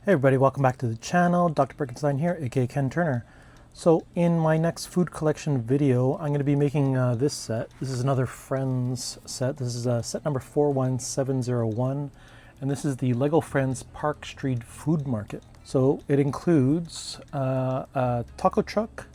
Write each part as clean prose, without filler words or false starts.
Hey everybody, welcome back to the channel. Dr. Brickenstein here, aka Ken Turner. So in my next food collection video, I'm going to be making this set. This is another Friends set. This is set number 41701, and this is the Lego Friends Park Street Food Market. So it includes a taco truck,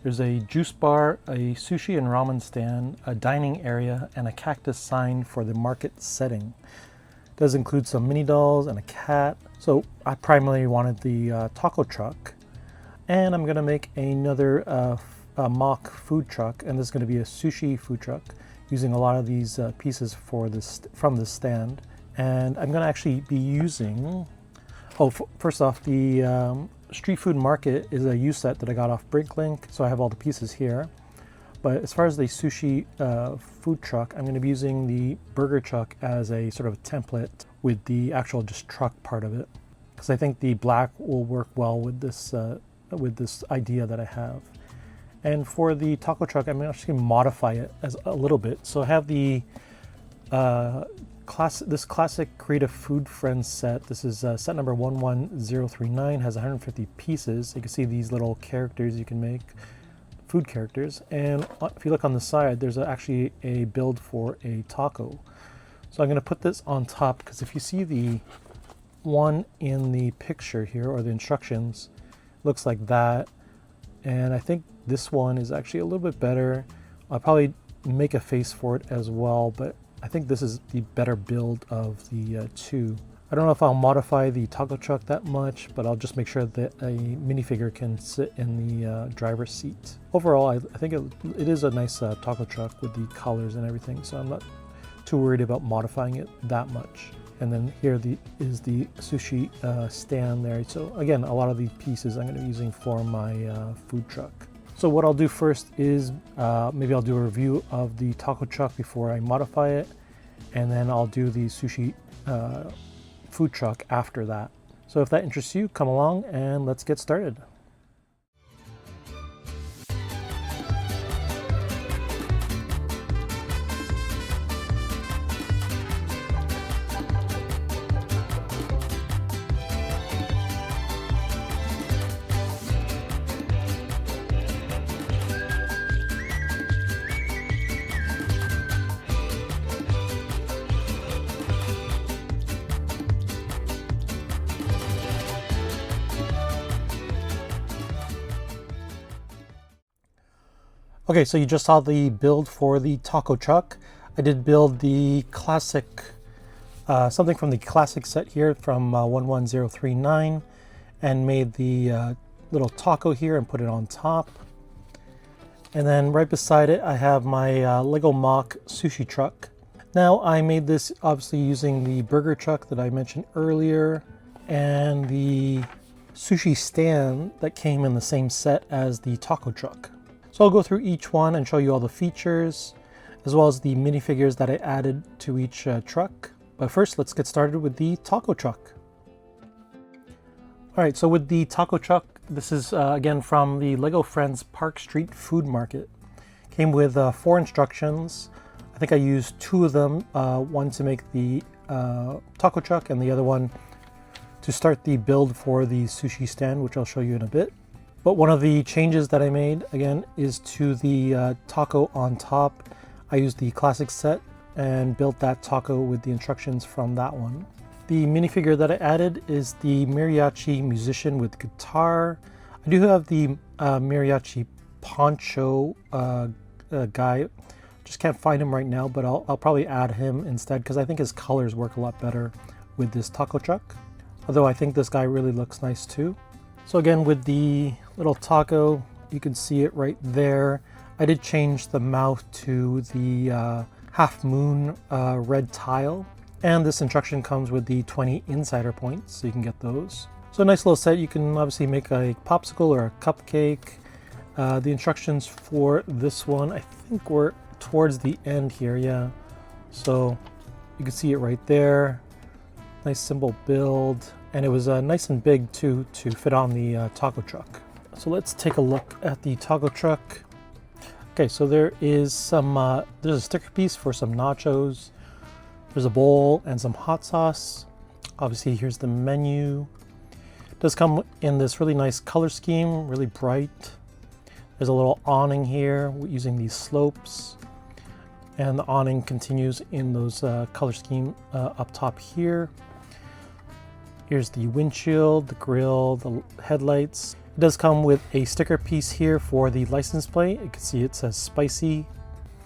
there's a juice bar, a sushi and ramen stand, a dining area, and a cactus sign for the market setting. It does include some mini dolls and a cat. So I primarily wanted the taco truck, and I'm gonna make another MOC food truck, and this is gonna be a sushi food truck using a lot of these pieces for this from this stand. And I'm gonna actually be using, first off, the street food market is a used set that I got off Bricklink, so I have all the pieces here. But as far as the sushi food truck, I'm going to be using the burger truck as a sort of a template with the actual just truck part of it, because I think the black will work well with this idea that I have. And for the taco truck, I'm actually going to modify it as a little bit. So I have the this classic Creative Food Friends set. This is set number 11039, has 150 pieces. You can see these little characters you can make. Food characters, and if you look on the side, there's actually a build for a taco. So I'm going to put this on top, because if you see the one in the picture here, or the instructions, looks like that, and I think this one is actually a little bit better. I'll probably make a face for it as well, but I think this is the better build of the two. I don't know if I'll modify the taco truck that much, but I'll just make sure that a minifigure can sit in the driver's seat. Overall, I think it is a nice taco truck with the colors and everything, so I'm not too worried about modifying it that much. And then here is the sushi stand there. So again, a lot of the pieces I'm going to be using for my food truck. So what I'll do first is maybe I'll do a review of the taco truck before I modify it, and then I'll do the sushi food truck after that. So if that interests you, come along and let's get started. Okay, so you just saw the build for the taco truck. I did build the classic, something from the classic set here from 11039, and made the little taco here and put it on top. And then right beside it, I have my Lego MOC Sushi truck. Now I made this obviously using the burger truck that I mentioned earlier, and the sushi stand that came in the same set as the taco truck. So I'll go through each one and show you all the features, as well as the minifigures that I added to each truck. But first, let's get started with the taco truck. All right, so with the taco truck, this is again from the Lego Friends Park Street Food Market. Came with 4 instructions. I think I used 2 of them, one to make the taco truck and the other one to start the build for the sushi stand, which I'll show you in a bit. But one of the changes that I made, again, is to the taco on top. I used the classic set and built that taco with the instructions from that one. The minifigure that I added is the mariachi musician with guitar. I do have the mariachi poncho guy. Just can't find him right now, but I'll probably add him instead, because I think his colors work a lot better with this taco truck. Although I think this guy really looks nice too. So again, with the little taco, you can see it right there. I did change the mouth to the half moon red tile. And this instruction comes with the 20 insider points, so you can get those. So a nice little set. You can obviously make a popsicle or a cupcake. The instructions for this one, I think we're towards the end here, yeah. So you can see it right there. Nice simple build. And it was nice and big too to fit on the taco truck. So let's take a look at the taco truck. Okay, so there is some, there's a sticker piece for some nachos. There's a bowl and some hot sauce. Obviously, here's the menu. It does come in this really nice color scheme, really bright. There's a little awning here using these slopes. And the awning continues in those color scheme up top here. Here's the windshield, the grille, the headlights. It does come with a sticker piece here for the license plate. You can see it says spicy.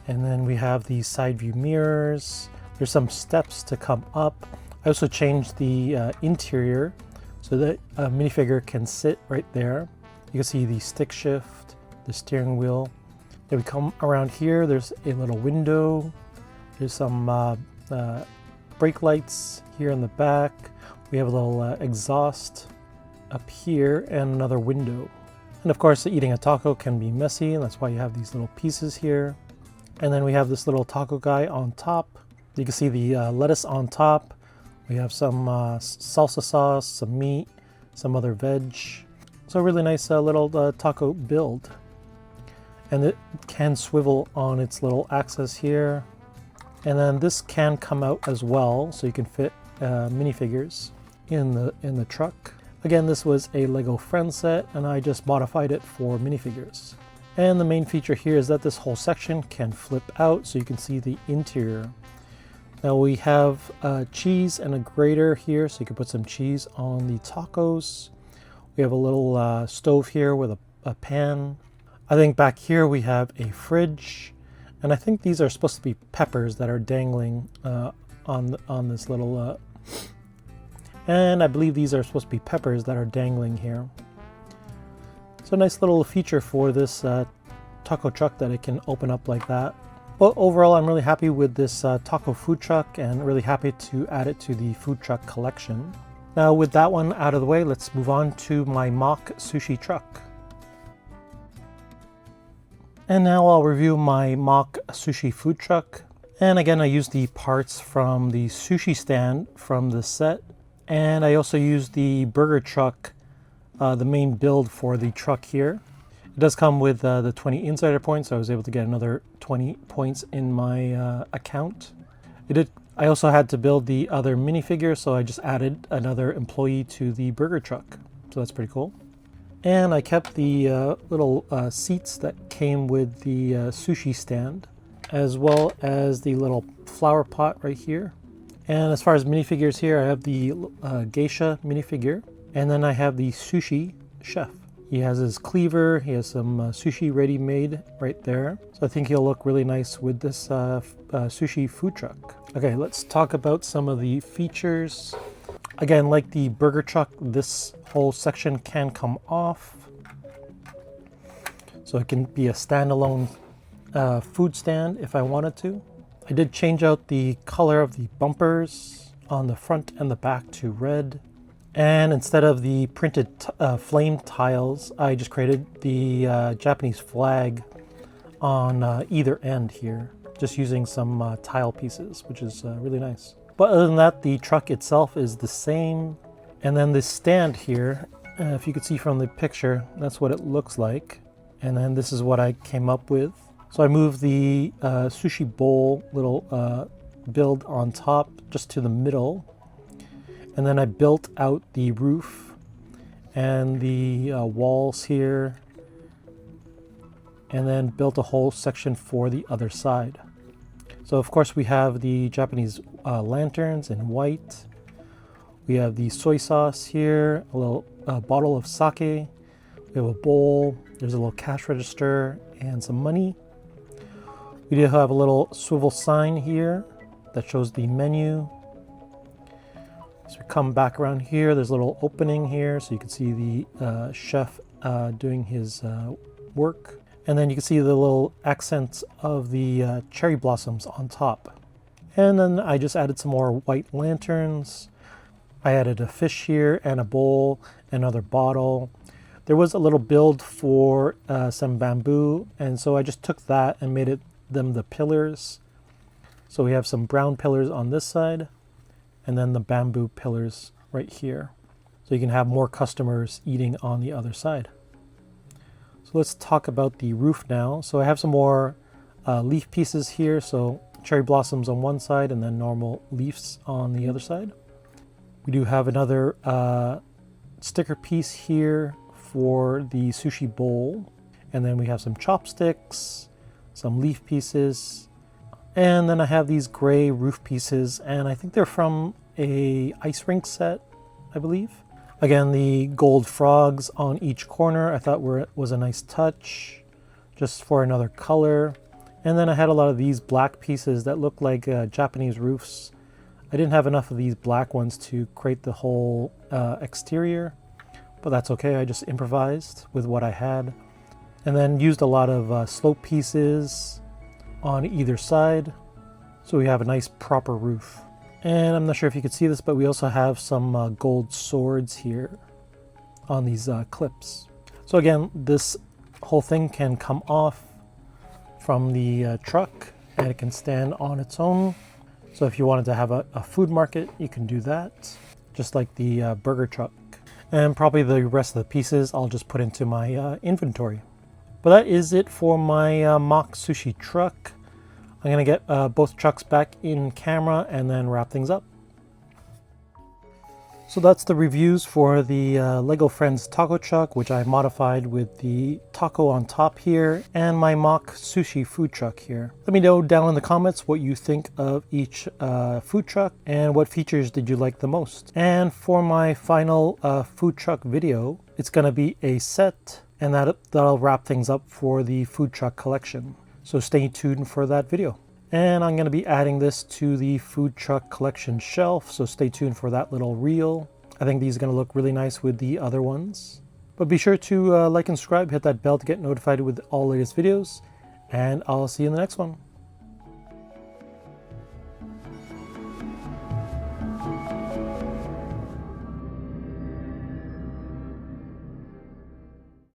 And then we have the side view mirrors. There's some steps to come up. I also changed the interior so that a minifigure can sit right there. You can see the stick shift, the steering wheel. Then we come around here, there's a little window. There's some brake lights here in the back. We have a little exhaust up here and another window. And of course, eating a taco can be messy, and that's why you have these little pieces here. And then we have this little taco guy on top. You can see the lettuce on top. We have some salsa sauce, some meat, some other veg. So a really nice little taco build. And it can swivel on its little axis here. And then this can come out as well, so you can fit minifigures in the truck. Again, this was a Lego Friends set, and I just modified it for minifigures. And the main feature here is that this whole section can flip out so you can see the interior. Now we have cheese and a grater here, so you can put some cheese on the tacos. We have a little stove here with a pan. I think back here we have a fridge, and I think these are supposed to be peppers that are dangling on this little and I believe these are supposed to be peppers that are dangling here. So a nice little feature for this taco truck that it can open up like that. But overall, I'm really happy with this taco food truck and really happy to add it to the food truck collection. Now with that one out of the way, let's move on to my MOC Sushi truck. And now I'll review my MOC Sushi food truck. And again, I used the parts from the sushi stand from the set. And I also used the burger truck, the main build for the truck here. It does come with the 20 insider points, so I was able to get another 20 points in my account. I also had to build the other minifigure, so I just added another employee to the burger truck. So that's pretty cool. And I kept the little seats that came with the sushi stand, as well as the little flower pot right here. And as far as minifigures here, I have the geisha minifigure, and then I have the sushi chef. He has his cleaver, he has some sushi ready-made right there. So I think he'll look really nice with this sushi food truck. Okay, let's talk about some of the features. Again, like the burger truck, this whole section can come off. So it can be a standalone food stand if I wanted to. I did change out the color of the bumpers on the front and the back to red. And instead of the printed flame tiles, I just created the Japanese flag on either end here, just using some tile pieces, which is really nice. But other than that, the truck itself is the same. And then this stand here, if you could see from the picture, that's what it looks like. And then this is what I came up with. So I moved the sushi bowl little build on top just to the middle. And then I built out the roof and the walls here. And then built a whole section for the other side. So of course we have the Japanese lanterns in white. We have the soy sauce here, a little bottle of sake. We have a bowl, there's a little cash register and some money. We do have a little swivel sign here that shows the menu. So we come back around here, there's a little opening here so you can see the chef doing his work. And then you can see the little accents of the cherry blossoms on top. And then I just added some more white lanterns. I added a fish here and a bowl, another bottle. There was a little build for some bamboo, and so I just took that and made them the pillars. So we have some brown pillars on this side, and then the bamboo pillars right here. So you can have more customers eating on the other side. So let's talk about the roof now. So I have some more leaf pieces here. So cherry blossoms on one side and then normal leaves on the other side. We do have another sticker piece here for the sushi bowl. And then we have some chopsticks, some leaf pieces, and then I have these gray roof pieces, and I think they're from a ice rink set, I believe. Again, the gold frogs on each corner I thought was a nice touch, just for another color. And then I had a lot of these black pieces that look like Japanese roofs. I didn't have enough of these black ones to create the whole exterior, but that's okay. I just improvised with what I had. And then used a lot of slope pieces on either side, so we have a nice proper roof. And I'm not sure if you could see this, but we also have some gold swords here on these clips. So again, this whole thing can come off from the truck, and it can stand on its own. So if you wanted to have a food market, you can do that, just like the burger truck. And probably the rest of the pieces I'll just put into my inventory. But that is it for my MOC Sushi truck. I'm going to get both trucks back in camera and then wrap things up. So that's the reviews for the Lego Friends taco truck, which I modified with the taco on top here, and my MOC Sushi food truck here. Let me know down in the comments what you think of each food truck and what features did you like the most. And for my final food truck video, it's going to be a set, and that'll wrap things up for the food truck collection. So stay tuned for that video. And I'm going to be adding this to the food truck collection shelf, so stay tuned for that little reel. I think these are going to look really nice with the other ones. But be sure to like and subscribe, hit that bell to get notified with all latest videos, and I'll see you in the next one.